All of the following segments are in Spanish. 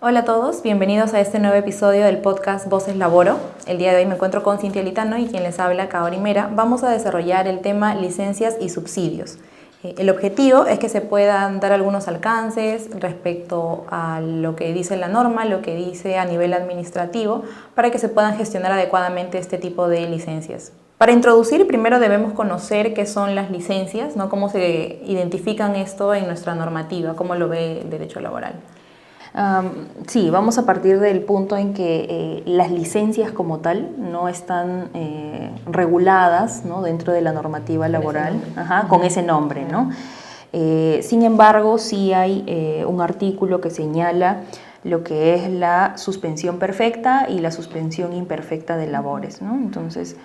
Hola a todos, bienvenidos a este nuevo episodio del podcast Voces Laboro. El día de hoy me encuentro con Cintia Litano y quien les habla, Kaori Mera. Vamos a desarrollar el tema licencias y subsidios. El objetivo es que se puedan dar algunos alcances respecto a lo que dice la norma, lo que dice a nivel administrativo, para que se puedan gestionar adecuadamente este tipo de licencias. Para introducir, primero debemos conocer qué son las licencias, ¿no? Cómo se identifican esto en nuestra normativa, cómo lo ve el derecho laboral. Sí, vamos a partir del punto en que las licencias como tal no están reguladas, ¿no?, dentro de la normativa laboral con ese nombre, ¿no? Sin embargo, sí hay un artículo que señala lo que es la suspensión perfecta y la suspensión imperfecta de labores, ¿no? Entonces,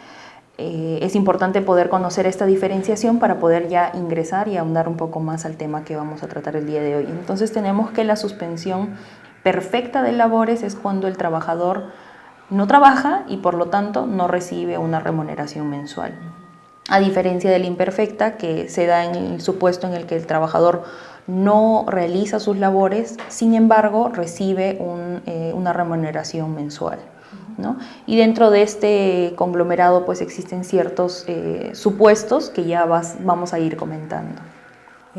es importante poder conocer esta diferenciación para poder ya ingresar y ahondar un poco más al tema que vamos a tratar el día de hoy. Entonces tenemos que la suspensión perfecta de labores es cuando el trabajador no trabaja y por lo tanto no recibe una remuneración mensual. A diferencia de la imperfecta, que se da en el supuesto en el que el trabajador no realiza sus labores, sin embargo recibe una remuneración mensual, ¿no? Y dentro de este conglomerado pues existen ciertos supuestos que ya vamos a ir comentando.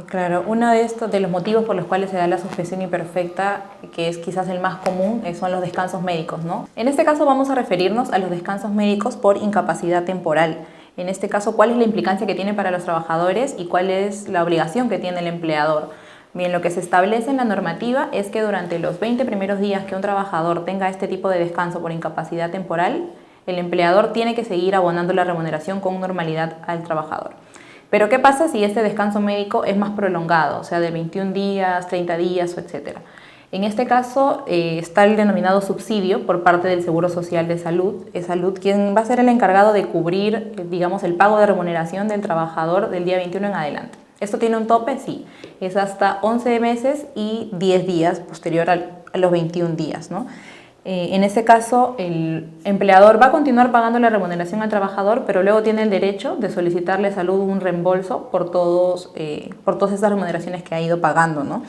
Claro, uno de los motivos por los cuales se da la suspensión imperfecta, que es quizás el más común, son los descansos médicos, ¿no? En este caso vamos a referirnos a los descansos médicos por incapacidad temporal. En este caso, ¿cuál es la implicancia que tiene para los trabajadores y cuál es la obligación que tiene el empleador? Bien, lo que se establece en la normativa es que durante los 20 primeros días que un trabajador tenga este tipo de descanso por incapacidad temporal, el empleador tiene que seguir abonando la remuneración con normalidad al trabajador. Pero ¿qué pasa si este descanso médico es más prolongado, o sea, de 21 días, 30 días, etc.? En este caso está el denominado subsidio por parte del Seguro Social de Salud, quien va a ser el encargado de cubrir, digamos, el pago de remuneración del trabajador del día 21 en adelante. ¿Esto tiene un tope? Sí, es hasta 11 meses y 10 días posterior a los 21 días, ¿no? En este caso, el empleador va a continuar pagando la remuneración al trabajador, pero luego tiene el derecho de solicitarle a salud un reembolso por todas esas remuneraciones que ha ido pagando, ¿no?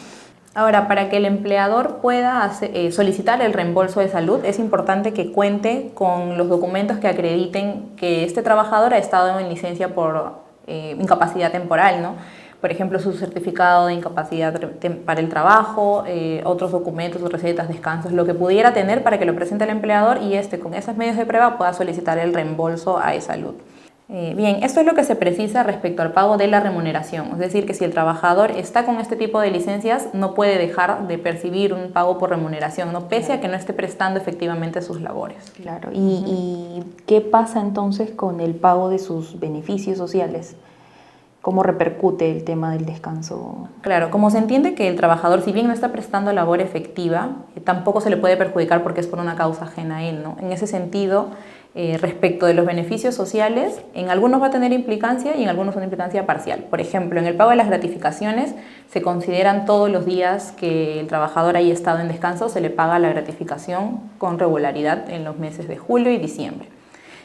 Ahora, para que el empleador pueda solicitar el reembolso de salud, es importante que cuente con los documentos que acrediten que este trabajador ha estado en licencia por incapacidad temporal, ¿no? Por ejemplo, su certificado de incapacidad para el trabajo, otros documentos, recetas, descansos, lo que pudiera tener para que lo presente el empleador y con esos medios de prueba pueda solicitar el reembolso a salud. Bien, esto es lo que se precisa respecto al pago de la remuneración, es decir, que si el trabajador está con este tipo de licencias no puede dejar de percibir un pago por remuneración, ¿no?, pese a que no esté prestando efectivamente sus labores. Claro, ¿y qué pasa entonces con el pago de sus beneficios sociales? ¿Cómo repercute el tema del descanso? Claro, como se entiende que el trabajador, si bien no está prestando labor efectiva, tampoco se le puede perjudicar porque es por una causa ajena a él, ¿no? En ese sentido, respecto de los beneficios sociales, en algunos va a tener implicancia y en algunos una implicancia parcial. Por ejemplo, en el pago de las gratificaciones se consideran todos los días que el trabajador haya estado en descanso, se le paga la gratificación con regularidad en los meses de julio y diciembre.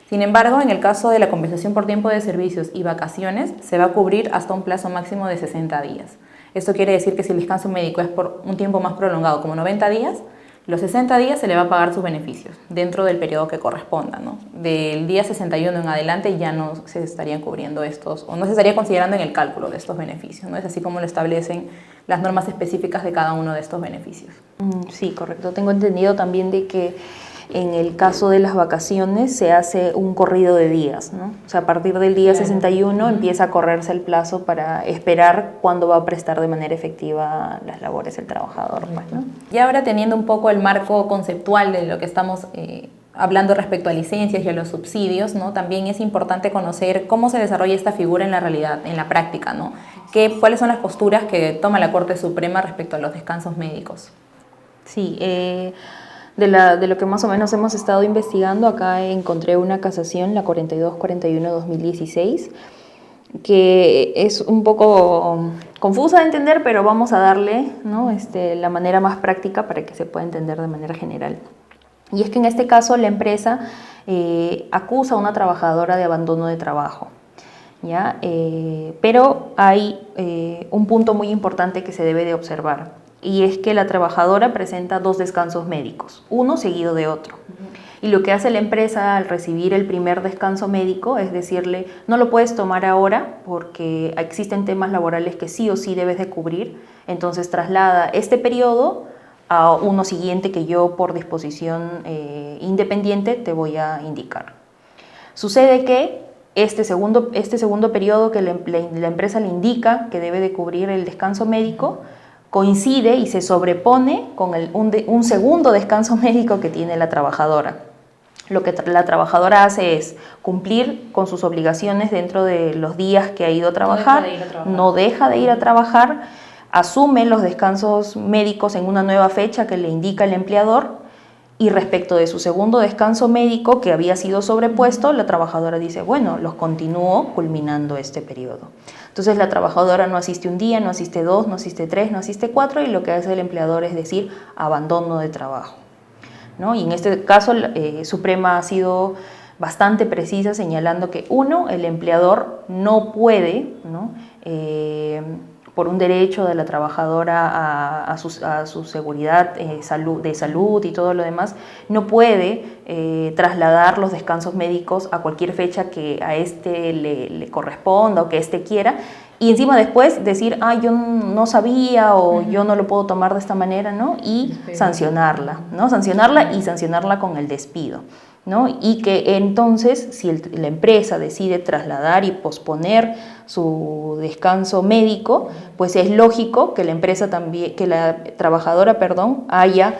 Sin embargo, en el caso de la compensación por tiempo de servicios y vacaciones, se va a cubrir hasta un plazo máximo de 60 días. Esto quiere decir que si el descanso médico es por un tiempo más prolongado, como 90 días, los 60 días se le va a pagar sus beneficios dentro del periodo que corresponda, ¿no? Del día 61 en adelante ya no se estarían cubriendo estos, o no se estaría considerando en el cálculo de estos beneficios, ¿no? Es así como lo establecen las normas específicas de cada uno de estos beneficios. Sí, correcto. Tengo entendido también de que en el caso de las vacaciones se hace un corrido de días, ¿no? O sea, a partir del día 61 empieza a correrse el plazo para esperar cuándo va a prestar de manera efectiva las labores el trabajador, pues, ¿no? Y ahora, teniendo un poco el marco conceptual de lo que estamos hablando respecto a licencias y a los subsidios, ¿no?, también es importante conocer cómo se desarrolla esta figura en la realidad, en la práctica, ¿no? ¿Cuáles son las posturas que toma la Corte Suprema respecto a los descansos médicos? Sí, de lo que más o menos hemos estado investigando, acá encontré una casación, la 4241-2016, que es un poco confusa de entender, pero vamos a darle, ¿no?, la manera más práctica para que se pueda entender de manera general. Y es que en este caso la empresa acusa a una trabajadora de abandono de trabajo, ¿ya? Pero hay un punto muy importante que se debe de observar. y es que la trabajadora presenta 2 descansos médicos, uno seguido de otro. Y lo que hace la empresa al recibir el primer descanso médico es decirle, no lo puedes tomar ahora porque existen temas laborales que sí o sí debes de cubrir, entonces traslada este periodo a uno siguiente que yo por disposición independiente te voy a indicar. Sucede que este segundo periodo que la empresa le indica que debe de cubrir el descanso médico coincide y se sobrepone con un segundo descanso médico que tiene la trabajadora. Lo que la trabajadora hace es cumplir con sus obligaciones dentro de los días que ha ido a trabajar, no deja de ir a trabajar, asume los descansos médicos en una nueva fecha que le indica el empleador, y respecto de su segundo descanso médico que había sido sobrepuesto, la trabajadora dice, bueno, los continúo culminando este periodo. Entonces la trabajadora no asiste un día, no asiste 2, no asiste 3, no asiste 4, y lo que hace el empleador es decir abandono de trabajo, ¿no? Y en este caso Suprema ha sido bastante precisa señalando que uno, el empleador no puede, ¿no? Por un derecho de la trabajadora a su seguridad de salud y todo lo demás, no puede trasladar los descansos médicos a cualquier fecha que a este le corresponda o que este quiera, y encima después decir, yo no sabía o yo no lo puedo tomar de esta manera, ¿no? Y sancionarla, ¿no? Sancionarla con el despido, ¿no? Y que entonces, si la empresa decide trasladar y posponer su descanso médico, pues es lógico que la trabajadora haya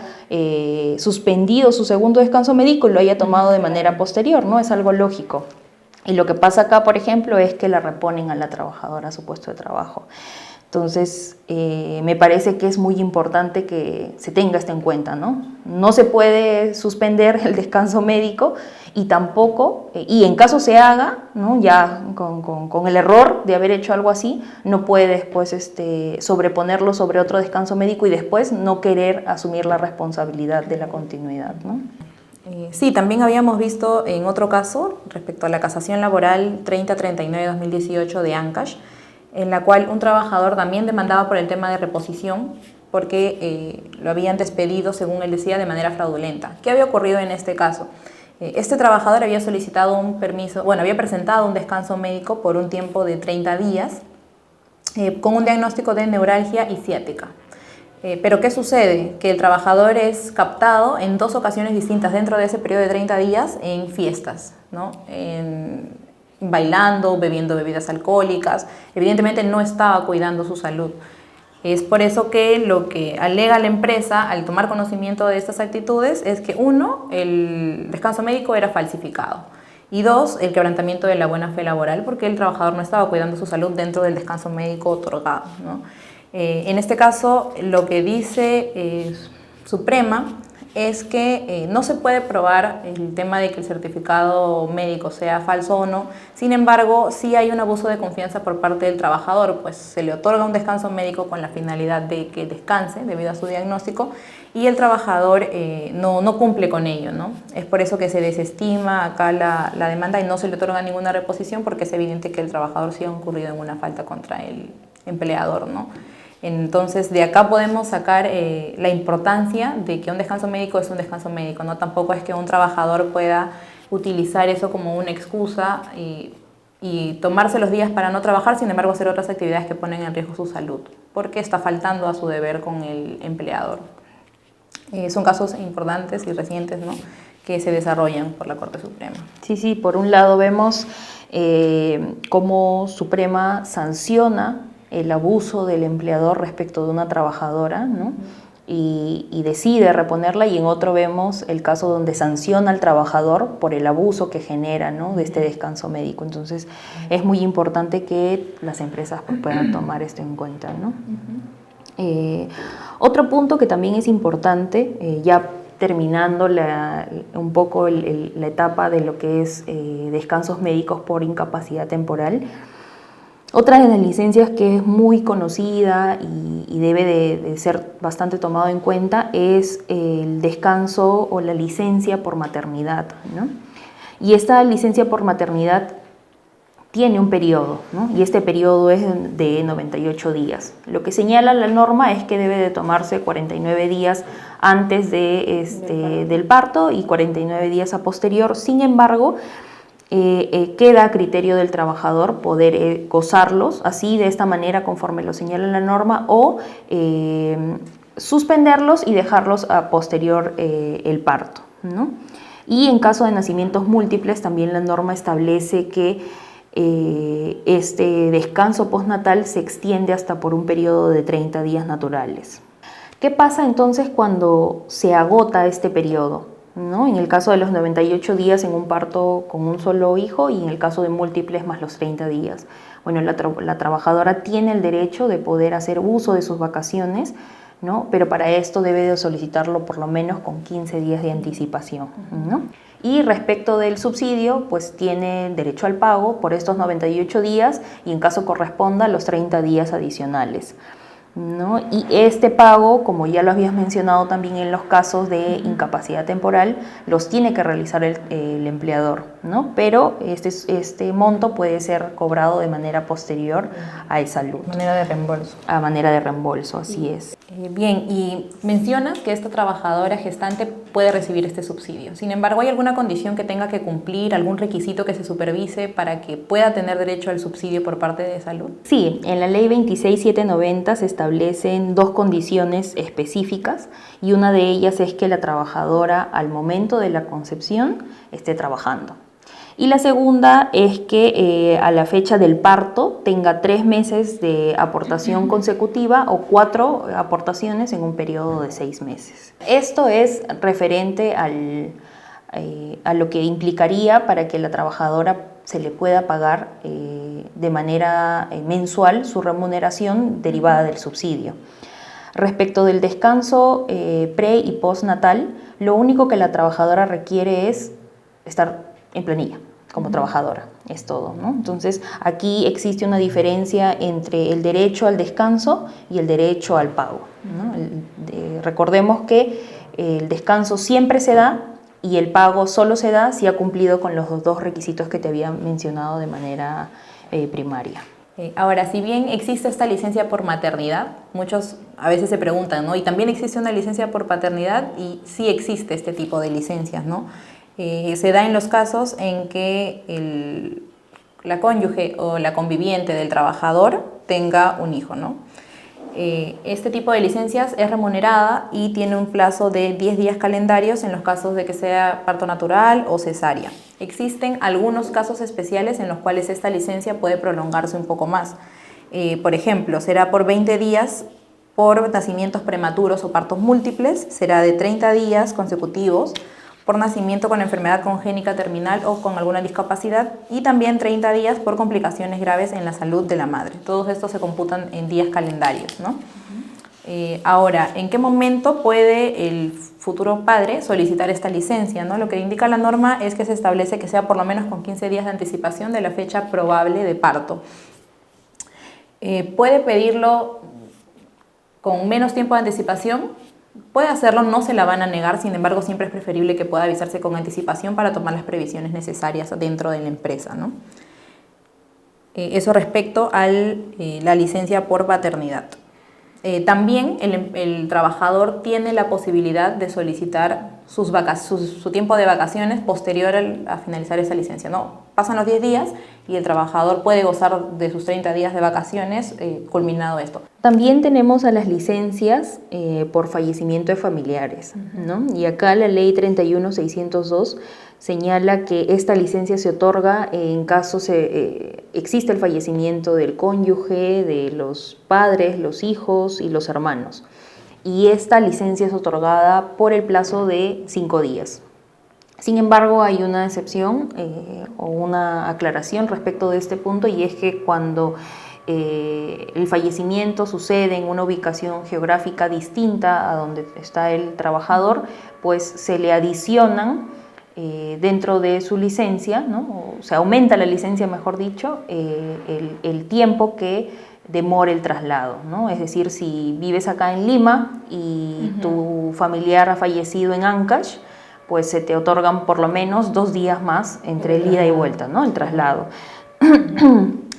suspendido su segundo descanso médico y lo haya tomado de manera posterior, ¿no? Es algo lógico. Y lo que pasa acá, por ejemplo, es que la reponen a la trabajadora a su puesto de trabajo. Entonces, me parece que es muy importante que se tenga esto en cuenta, ¿no? No se puede suspender el descanso médico y tampoco, y en caso se haga, ¿no? Ya con el error de haber hecho algo así, no puedes pues, sobreponerlo sobre otro descanso médico y después no querer asumir la responsabilidad de la continuidad, ¿no? Sí, también habíamos visto en otro caso, respecto a la casación laboral 3039-2018 de Ancash, en la cual un trabajador también demandaba por el tema de reposición porque lo habían despedido, según él decía, de manera fraudulenta. ¿Qué había ocurrido en este caso? Este trabajador había solicitado un permiso, había presentado un descanso médico por un tiempo de 30 días con un diagnóstico de neuralgia y ciática. Pero ¿qué sucede? Que el trabajador es captado en 2 ocasiones distintas dentro de ese periodo de 30 días en fiestas, ¿no? Bailando, bebiendo bebidas alcohólicas. Evidentemente no estaba cuidando su salud. Es por eso que lo que alega la empresa al tomar conocimiento de estas actitudes es que 1, el descanso médico era falsificado, y 2, el quebrantamiento de la buena fe laboral porque el trabajador no estaba cuidando su salud dentro del descanso médico otorgado, ¿no? En este caso, lo que dice Suprema es que no se puede probar el tema de que el certificado médico sea falso o no. Sin embargo, sí hay un abuso de confianza por parte del trabajador, pues se le otorga un descanso médico con la finalidad de que descanse debido a su diagnóstico, y el trabajador no cumple con ello, ¿no? Es por eso que se desestima acá la demanda y no se le otorga ninguna reposición, porque es evidente que el trabajador sí ha incurrido en una falta contra el empleador, ¿no? Entonces, de acá podemos sacar la importancia de que un descanso médico es un descanso médico, ¿no? Tampoco es que un trabajador pueda utilizar eso como una excusa y tomarse los días para no trabajar, sin embargo hacer otras actividades que ponen en riesgo su salud, porque está faltando a su deber con el empleador. Son casos importantes y recientes, ¿no?, que se desarrollan por la Corte Suprema. Sí, por un lado vemos cómo Suprema sanciona el abuso del empleador respecto de una trabajadora, ¿no? Y decide reponerla, y en otro vemos el caso donde sanciona al trabajador por el abuso que genera, ¿no?, de este descanso médico. Entonces es muy importante que las empresas pues, puedan tomar esto en cuenta, ¿no? Otro punto que también es importante, ya terminando un poco la etapa de lo que es descansos médicos por incapacidad temporal. Otra de las licencias que es muy conocida y debe de ser bastante tomado en cuenta es el descanso o la licencia por maternidad, ¿no? Y esta licencia por maternidad tiene un periodo, ¿no? Y este periodo es de 98 días. Lo que señala la norma es que debe de tomarse 49 días antes del parto y 49 días a posterior. Sin embargo, queda a criterio del trabajador poder gozarlos así, de esta manera, conforme lo señala la norma, o suspenderlos y dejarlos a posterior el parto, ¿no? Y en caso de nacimientos múltiples, también la norma establece que este descanso postnatal se extiende hasta por un periodo de 30 días naturales. ¿Qué pasa entonces cuando se agota este periodo, ¿no? En el caso de los 98 días en un parto con un solo hijo y en el caso de múltiples más los 30 días. Bueno, la trabajadora tiene el derecho de poder hacer uso de sus vacaciones, ¿no? Pero para esto debe de solicitarlo por lo menos con 15 días de anticipación, ¿no? Y respecto del subsidio, pues tiene derecho al pago por estos 98 días y en caso corresponda los 30 días adicionales, ¿no? Y este pago, como ya lo habías mencionado también en los casos de incapacidad temporal, los tiene que realizar el empleador, ¿no? Pero este monto puede ser cobrado de manera posterior a esa luto. Manera de reembolso. A manera de reembolso, así es. Bien, y mencionas que esta trabajadora gestante puede recibir este subsidio. Sin embargo, ¿hay alguna condición que tenga que cumplir, algún requisito que se supervise para que pueda tener derecho al subsidio por parte de salud? Sí, en la ley 26790 se establecen dos condiciones específicas y una de ellas es que la trabajadora al momento de la concepción esté trabajando. Y la segunda es que a la fecha del parto tenga 3 meses de aportación consecutiva o 4 aportaciones en un periodo de 6 meses. Esto es referente a lo que implicaría para que la trabajadora se le pueda pagar de manera mensual su remuneración derivada del subsidio. Respecto del descanso pre y postnatal, lo único que la trabajadora requiere es estar en planilla como trabajadora, es todo, ¿no? Entonces, aquí existe una diferencia entre el derecho al descanso y el derecho al pago, ¿no? Recordemos que el descanso siempre se da y el pago solo se da si ha cumplido con los dos requisitos que te había mencionado de manera primaria. Ahora, si bien existe esta licencia por maternidad, muchos a veces se preguntan, ¿no? Y también existe una licencia por paternidad y sí existe este tipo de licencias, ¿no? Se da en los casos en que la cónyuge o la conviviente del trabajador tenga un hijo, ¿no? Este tipo de licencias es remunerada y tiene un plazo de 10 días calendarios en los casos de que sea parto natural o cesárea. Existen algunos casos especiales en los cuales esta licencia puede prolongarse un poco más. Por ejemplo, será por 20 días por nacimientos prematuros o partos múltiples, será de 30 días consecutivos por nacimiento con enfermedad congénita terminal o con alguna discapacidad y también 30 días por complicaciones graves en la salud de la madre. Todos estos se computan en días calendarios, ¿no? Ahora, ¿en qué momento puede el futuro padre solicitar esta licencia, ¿no? Lo que indica la norma es que se establece que sea por lo menos con 15 días de anticipación de la fecha probable de parto. Puede pedirlo con menos tiempo de anticipación. Puede hacerlo, no se la van a negar, sin embargo siempre es preferible que pueda avisarse con anticipación para tomar las previsiones necesarias dentro de la empresa, ¿no? Eso respecto a la licencia por paternidad. También el trabajador tiene la posibilidad de solicitar su tiempo de vacaciones posterior a finalizar esa licencia, ¿no? Pasan los 10 días y el trabajador puede gozar de sus 30 días de vacaciones culminado esto. También tenemos a las licencias por fallecimiento de familiares, ¿no? Y acá la ley 31602 señala que esta licencia se otorga en caso existe el fallecimiento del cónyuge, de los padres, los hijos y los hermanos. Y esta licencia es otorgada por el plazo de 5 días. Sin embargo, hay una excepción o una aclaración respecto de este punto, y es que cuando el fallecimiento sucede en una ubicación geográfica distinta a donde está el trabajador, pues se le adicionan dentro de su licencia, ¿no? O sea, aumenta la licencia, mejor dicho, el tiempo que demore el traslado, ¿no? Es decir, si vives acá en Lima y tu familiar ha fallecido en Ancash, pues se te otorgan por lo menos 2 días más entre el ida y vuelta, ¿no? El traslado.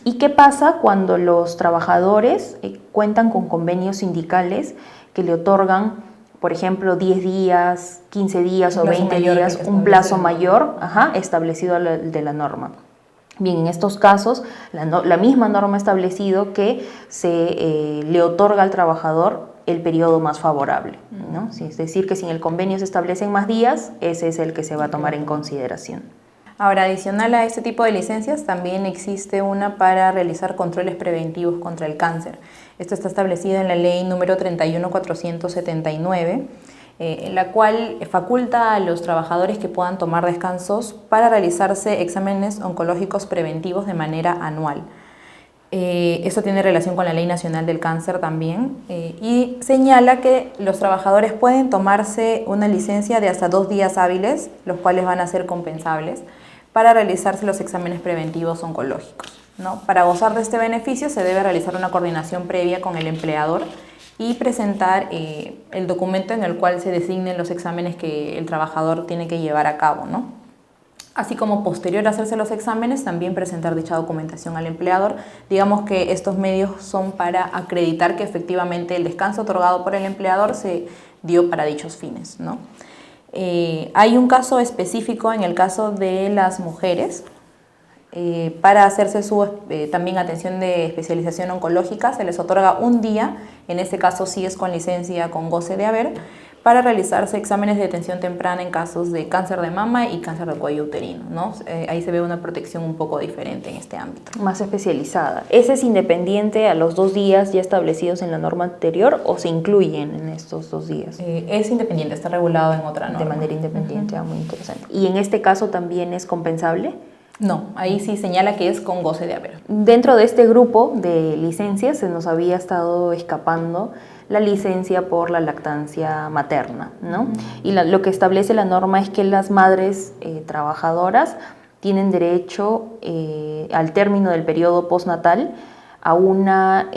¿Y qué pasa cuando los trabajadores cuentan con convenios sindicales que le otorgan, por ejemplo, 10 días, 15 días o 20 días, un plazo mayor establecido de la norma? Bien, en estos casos, la misma norma ha establecido que se le otorga al trabajador el periodo más favorable, ¿no? Es decir, que si en el convenio se establecen más días, ese es el que se va a tomar en consideración. Ahora, adicional a este tipo de licencias, también existe una para realizar controles preventivos contra el cáncer. Esto está establecido en la ley número 31.479, en la cual faculta a los trabajadores que puedan tomar descansos para realizarse exámenes oncológicos preventivos de manera anual. Esto tiene relación con la Ley Nacional del Cáncer también, y señala que los trabajadores pueden tomarse una licencia de hasta 2 días hábiles, los cuales van a ser compensables, para realizarse los exámenes preventivos oncológicos, ¿no? Para gozar de este beneficio se debe realizar una coordinación previa con el empleador y presentar el documento en el cual se designen los exámenes que el trabajador tiene que llevar a cabo, ¿no? Así como posterior a hacerse los exámenes, también presentar dicha documentación al empleador. Digamos que estos medios son para acreditar que efectivamente el descanso otorgado por el empleador se dio para dichos fines, ¿no? Hay un caso específico en el caso de las mujeres. Para hacerse su también atención de especialización oncológica se les otorga un día, en este caso sí es con licencia con goce de haber, para realizarse exámenes de detención temprana en casos de cáncer de mama y cáncer de cuello uterino, ¿no? Ahí se ve una protección un poco diferente en este ámbito. Más especializada. ¿Ese es independiente a los 2 días ya establecidos en la norma anterior o se incluyen en estos 2 días? Es independiente, está regulado en otra norma. De manera independiente, muy interesante. ¿Y en este caso también es compensable? No, ahí sí señala que es con goce de haber. Dentro de este grupo de licencias se nos había estado escapando la licencia por la lactancia materna, ¿no? Y lo que establece la norma es que las madres trabajadoras tienen derecho al término del periodo postnatal a una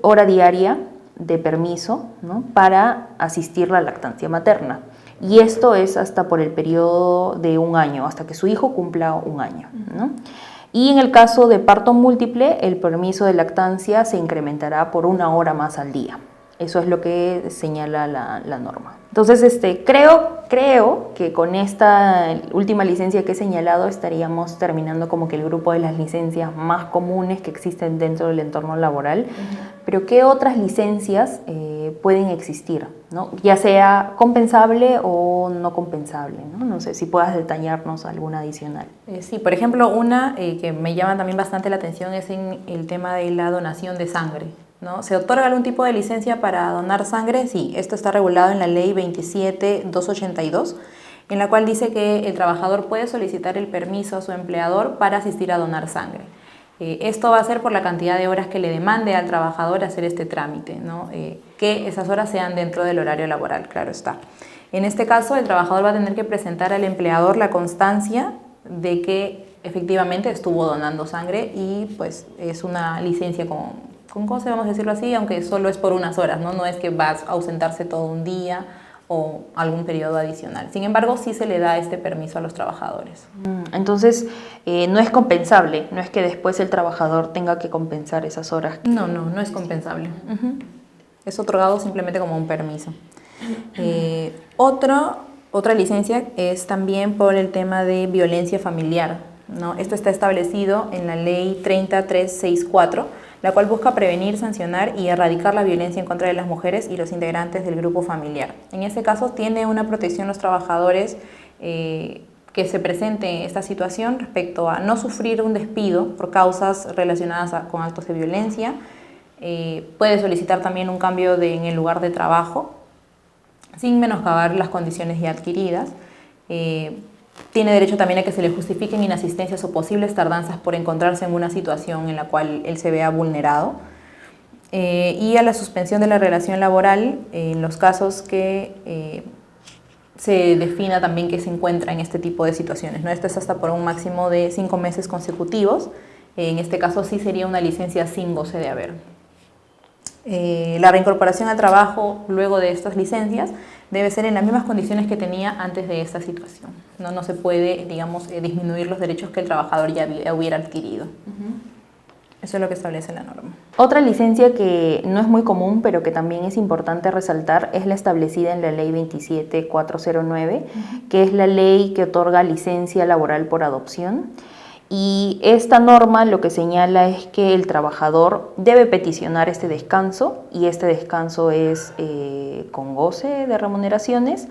hora diaria de permiso, ¿no? Para asistir a la lactancia materna. Y esto es hasta por el periodo de 1 año, hasta que su hijo cumpla 1 año, ¿no? Y en el caso de parto múltiple, el permiso de lactancia se incrementará por 1 hora más al día. Eso es lo que señala la norma. Entonces, creo que con esta última licencia que he señalado estaríamos terminando como que el grupo de las licencias más comunes que existen dentro del entorno laboral. Pero ¿qué otras licencias pueden existir, ¿no? Ya sea compensable o no compensable, ¿no? No sé si puedas detallarnos alguna adicional. Sí, por ejemplo, una que me llama también bastante la atención es en el tema de la donación de sangre, ¿no? ¿Se otorga algún tipo de licencia para donar sangre? Sí, esto está regulado en la ley 27.282, en la cual dice que el trabajador puede solicitar el permiso a su empleador para asistir a donar sangre. Esto va a ser por la cantidad de horas que le demande al trabajador hacer este trámite, ¿no? Que esas horas sean dentro del horario laboral, claro está. En este caso, el trabajador va a tener que presentar al empleador la constancia de que efectivamente estuvo donando sangre y pues es una licencia con goce, vamos a decirlo así, aunque solo es por unas horas, ¿no? No es que vas a ausentarse todo un día o algún periodo adicional. Sin embargo, sí se le da este permiso a los trabajadores. Entonces, no es compensable, no es que después el trabajador tenga que compensar esas horas. No es compensable. Es otorgado simplemente como un permiso. Otra licencia es también por el tema de violencia familiar, ¿no? Esto está establecido en la ley 30364, la cual busca prevenir, sancionar y erradicar la violencia en contra de las mujeres y los integrantes del grupo familiar. En este caso tiene una protección los trabajadores que se presente esta situación respecto a no sufrir un despido por causas relacionadas con actos de violencia. Puede solicitar también un cambio en el lugar de trabajo sin menoscabar las condiciones ya adquiridas. Tiene derecho también a que se le justifiquen inasistencias o posibles tardanzas por encontrarse en una situación en la cual él se vea vulnerado. Y a la suspensión de la relación laboral en los casos que se defina también que se encuentra en este tipo de situaciones, ¿no? Esto es hasta por un máximo de 5 meses consecutivos. En este caso sí sería una licencia sin goce de haber. La reincorporación al trabajo luego de estas licencias debe ser en las mismas condiciones que tenía antes de esta situación. No se puede, digamos, disminuir los derechos que el trabajador ya hubiera adquirido. Eso es lo que establece la norma. Otra licencia que no es muy común, pero que también es importante resaltar, es la establecida en la Ley 27409, que es la ley que otorga licencia laboral por adopción. Y esta norma lo que señala es que el trabajador debe peticionar este descanso, y este descanso es con goce de remuneraciones,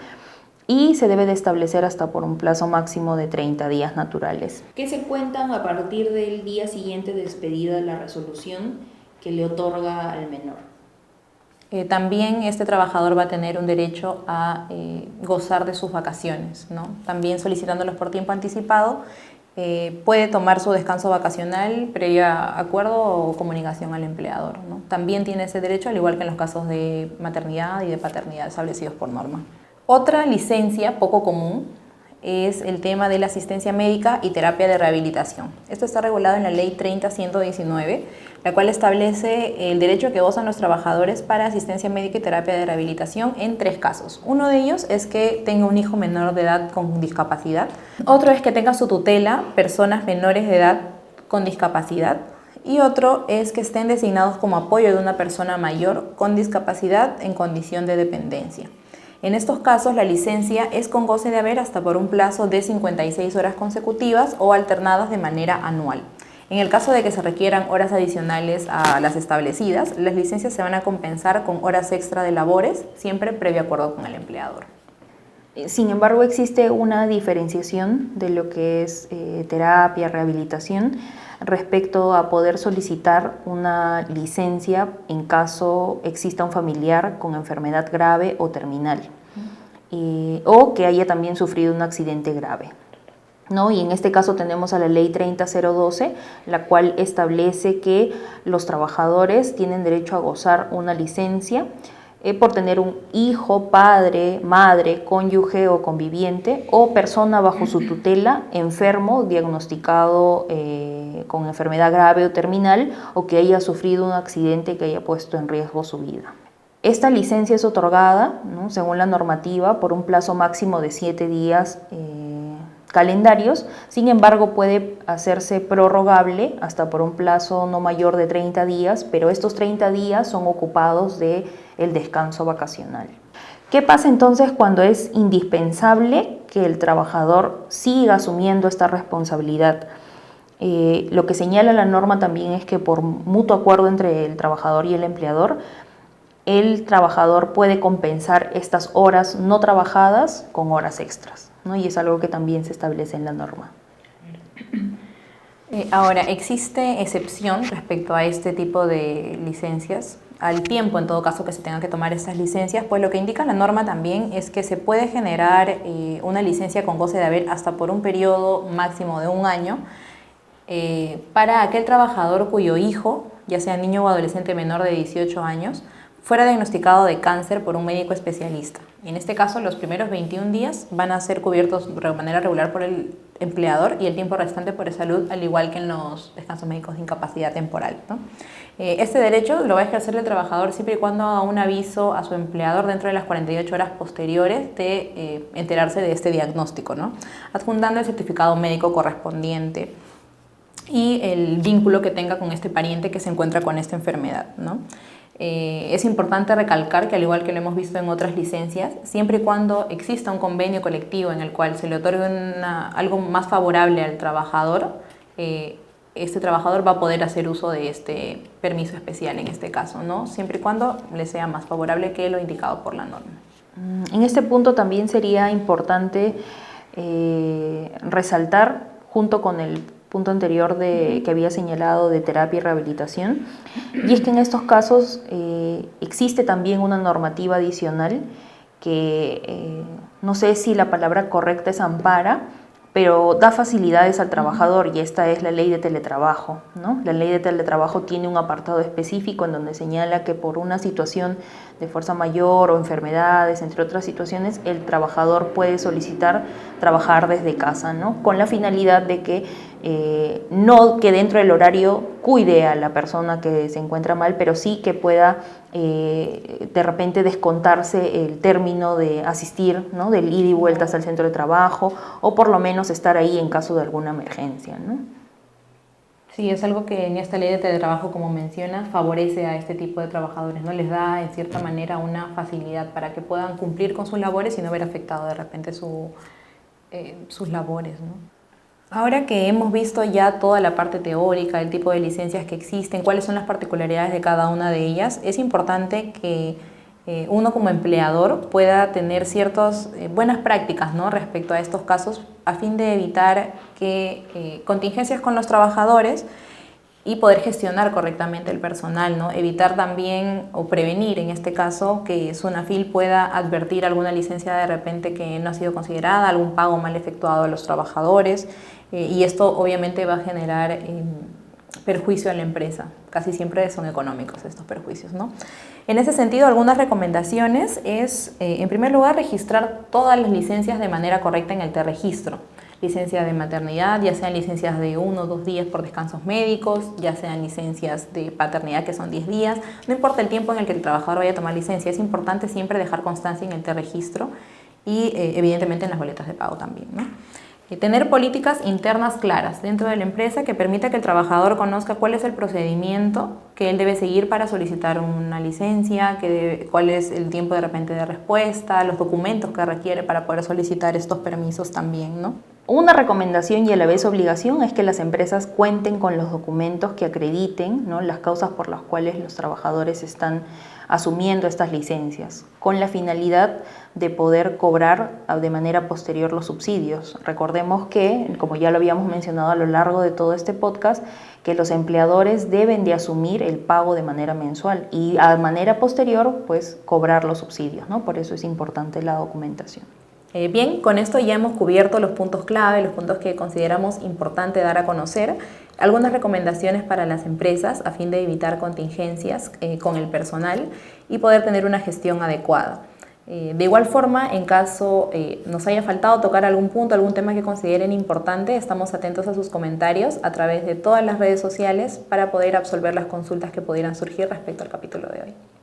y se debe de establecer hasta por un plazo máximo de 30 días naturales, que se cuentan a partir del día siguiente de expedida la resolución que le otorga al menor. También este trabajador va a tener un derecho a gozar de sus vacaciones, ¿no? También solicitándolos por tiempo anticipado, puede tomar su descanso vacacional previo acuerdo o comunicación al empleador, ¿no? También tiene ese derecho, al igual que en los casos de maternidad y de paternidad establecidos por norma. Otra licencia poco común es el tema de la asistencia médica y terapia de rehabilitación. Esto está regulado en la Ley 30.119, la cual establece el derecho que gozan los trabajadores para asistencia médica y terapia de rehabilitación en 3 casos. Uno de ellos es que tenga un hijo menor de edad con discapacidad. Otro es que tenga su tutela personas menores de edad con discapacidad. Y otro es que estén designados como apoyo de una persona mayor con discapacidad en condición de dependencia. En estos casos, la licencia es con goce de haber hasta por un plazo de 56 horas consecutivas o alternadas de manera anual. En el caso de que se requieran horas adicionales a las establecidas, las licencias se van a compensar con horas extra de labores, siempre previo acuerdo con el empleador. Sin embargo, existe una diferenciación de lo que es terapia, rehabilitación, respecto a poder solicitar una licencia en caso exista un familiar con enfermedad grave o terminal, o que haya también sufrido un accidente grave, ¿no? Y en este caso tenemos a la Ley 30.012, la cual establece que los trabajadores tienen derecho a gozar una licencia por tener un hijo, padre, madre, cónyuge o conviviente o persona bajo su tutela enfermo, diagnosticado con enfermedad grave o terminal, o que haya sufrido un accidente que haya puesto en riesgo su vida. Esta licencia es otorgada, ¿no?, según la normativa, por un plazo máximo de 7 días calendarios. Sin embargo, puede hacerse prorrogable hasta por un plazo no mayor de 30 días, pero estos 30 días son ocupados del descanso vacacional. ¿Qué pasa entonces cuando es indispensable que el trabajador siga asumiendo esta responsabilidad? Lo que señala la norma también es que por mutuo acuerdo entre el trabajador y el trabajador puede compensar estas horas no trabajadas con horas extras, ¿no? Y es algo que también se establece en la norma. Ahora, existe excepción respecto a este tipo de licencias, al tiempo en todo caso que se tengan que tomar estas licencias, pues lo que indica la norma también es que se puede generar una licencia con goce de haber hasta por un periodo máximo de 1 año para aquel trabajador cuyo hijo, ya sea niño o adolescente menor de 18 años, fuera diagnosticado de cáncer por un médico especialista. En este caso, los primeros 21 días van a ser cubiertos de manera regular por el empleador y el tiempo restante por salud, al igual que en los descansos médicos de incapacidad temporal, ¿no? Este derecho lo va a ejercer el trabajador siempre y cuando haga un aviso a su empleador dentro de las 48 horas posteriores de enterarse de este diagnóstico, ¿no?, adjuntando el certificado médico correspondiente y el vínculo que tenga con este pariente que se encuentra con esta enfermedad, ¿no? Es importante recalcar que, al igual que lo hemos visto en otras licencias, siempre y cuando exista un convenio colectivo en el cual se le otorgue algo más favorable al trabajador, este trabajador va a poder hacer uso de este permiso especial en este caso, ¿no?, siempre y cuando le sea más favorable que lo indicado por la norma. En este punto también sería importante resaltar, junto con el punto anterior que había señalado de terapia y rehabilitación, y es que en estos casos existe también una normativa adicional que no sé si la palabra correcta es ampara, pero da facilidades al trabajador, y esta es la ley de teletrabajo, ¿no? La ley de teletrabajo tiene un apartado específico en donde señala que por una situación de fuerza mayor o enfermedades, entre otras situaciones, el trabajador puede solicitar trabajar desde casa, ¿no?, con la finalidad de que No que dentro del horario cuide a la persona que se encuentra mal, pero sí que pueda de repente descontarse el término de asistir, ¿no? Del ida y vueltas al centro de trabajo, o por lo menos estar ahí en caso de alguna emergencia, ¿no? Sí, es algo que en esta ley de teletrabajo, como mencionas, favorece a este tipo de trabajadores, ¿no? Les da, en cierta manera, una facilidad para que puedan cumplir con sus labores y no ver afectado de repente sus labores, ¿no? Ahora que hemos visto ya toda la parte teórica, el tipo de licencias que existen, cuáles son las particularidades de cada una de ellas, es importante que uno como empleador pueda tener ciertas buenas prácticas, ¿no? Respecto a estos casos, a fin de evitar que contingencias con los trabajadores y poder gestionar correctamente el personal, ¿no? Evitar también o prevenir en este caso que Sunafil pueda advertir alguna licencia de repente que no ha sido considerada, algún pago mal efectuado a los trabajadores, y esto obviamente va a generar perjuicio a la empresa. Casi siempre son económicos estos perjuicios, ¿no? En ese sentido, algunas recomendaciones es, en primer lugar, registrar todas las licencias de manera correcta en el T-Registro. Licencias de maternidad, ya sean licencias de 1 o 2 días por descansos médicos, ya sean licencias de paternidad que son 10 días, no importa el tiempo en el que el trabajador vaya a tomar licencia, es importante siempre dejar constancia en el T-Registro y evidentemente en las boletas de pago también, ¿no? Tener políticas internas claras dentro de la empresa que permita que el trabajador conozca cuál es el procedimiento que él debe seguir para solicitar una licencia, cuál es el tiempo de repente de respuesta, los documentos que requiere para poder solicitar estos permisos también, ¿no? Una recomendación y a la vez obligación es que las empresas cuenten con los documentos que acrediten, ¿no?, las causas por las cuales los trabajadores están asumiendo estas licencias, con la finalidad de poder cobrar de manera posterior los subsidios. Recordemos que, como ya lo habíamos mencionado a lo largo de todo este podcast, que los empleadores deben de asumir el pago de manera mensual y a manera posterior, pues, cobrar los subsidios, ¿no? Por eso es importante la documentación. Bien, con esto ya hemos cubierto los puntos clave, los puntos que consideramos importante dar a conocer, algunas recomendaciones para las empresas a fin de evitar contingencias con el personal y poder tener una gestión adecuada. De igual forma, en caso nos haya faltado tocar algún punto, algún tema que consideren importante, estamos atentos a sus comentarios a través de todas las redes sociales para poder absolver las consultas que pudieran surgir respecto al capítulo de hoy.